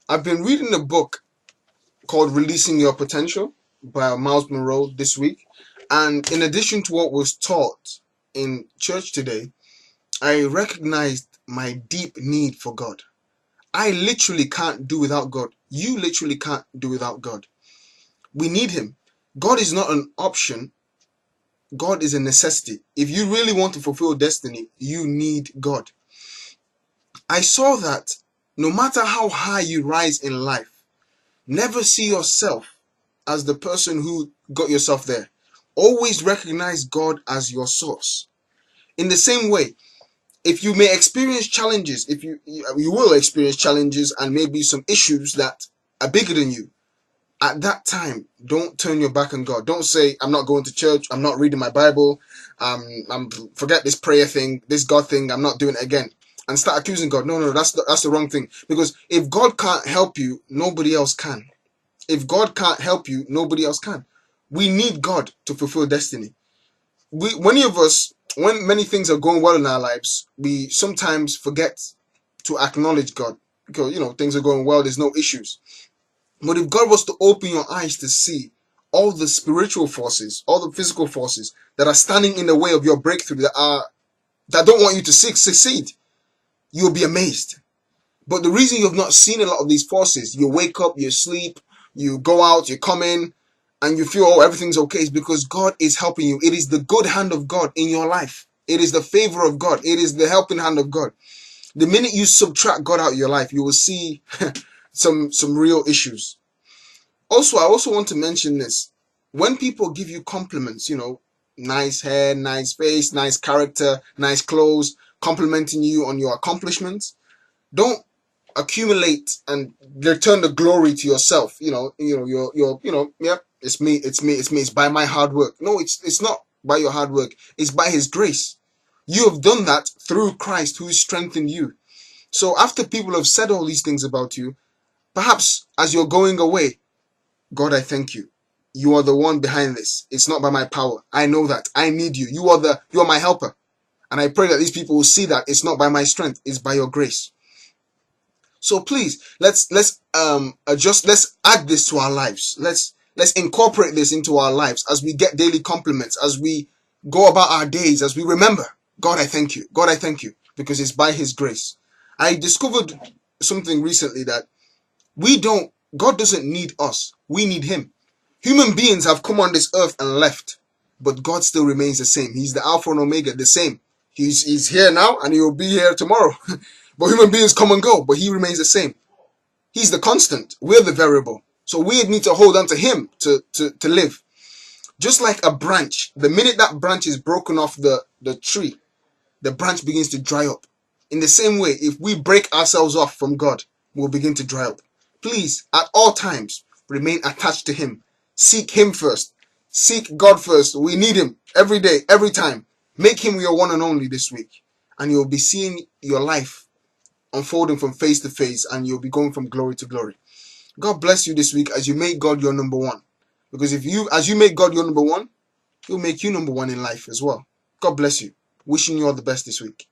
I've been reading a book called Releasing Your Potential by Miles Monroe this week. And in addition to what was taught in church today, I recognized my deep need for God. I literally can't do without God. You literally can't do without God. We need Him. God is not an option. God is a necessity. If you really want to fulfill destiny, you need God. I saw that no matter how high you rise in life, never see yourself as the person who got yourself there. Always recognize God as your source. In the same way, if you may experience challenges, if you will experience challenges and maybe some issues that are bigger than you, at that time, don't turn your back on God. Don't say, I'm not going to church, I'm not reading my Bible, forget this prayer thing, this God thing, I'm not doing it again. And start accusing God. No, that's the wrong thing. Because if God can't help you, nobody else can. If God can't help you, nobody else can. We need God to fulfill destiny. Many of us, when many things are going well in our lives, we sometimes forget to acknowledge God. Because, things are going well, there's no issues. But if God was to open your eyes to see all the spiritual forces, all the physical forces that are standing in the way of your breakthrough, that don't want you to succeed, you'll be amazed. But the reason you have not seen a lot of these forces, you wake up, you sleep, you go out, you come in, and you feel, oh, everything's okay, is because God is helping you. It is the good hand of God in your life. It is the favor of God. It is the helping hand of God. The minute you subtract God out of your life, you will see some real issues. Also, I also want to mention this. When people give you compliments, nice hair, nice face, nice character, nice clothes, complimenting you on your accomplishments, don't accumulate and return the glory to yourself. Yeah, it's me, it's by my hard work. No, it's not by your hard work. It's by His grace. You have done that through Christ who strengthened you. So after people have said all these things about you, perhaps as you're going away, God, I thank you. You are the one behind this. It's not by my power. I know that. I need you. You are my helper. And I pray that these people will see that it's not by my strength, it's by your grace. So please, let's adjust, let's add this to our lives. Let's incorporate this into our lives as we get daily compliments, as we go about our days, as we remember, God, I thank you. God, I thank you, because it's by His grace. I discovered something recently that God doesn't need us. We need Him. Human beings have come on this earth and left, but God still remains the same. He's the Alpha and Omega, the same. He's here now and He will be here tomorrow. But human beings come and go, but He remains the same. He's the constant. We're the variable. So we need to hold on to Him to live. Just like a branch, the minute that branch is broken off the tree, the branch begins to dry up. In the same way, if we break ourselves off from God, we'll begin to dry up. Please, at all times, remain attached to Him. Seek Him first. Seek God first. We need Him every day, every time. Make Him your one and only this week. And you'll be seeing your life unfolding from face to face, and you'll be going from glory to glory. God bless you this week as you make God your number one. Because as you make God your number one, He'll make you number one in life as well. God bless you. Wishing you all the best this week.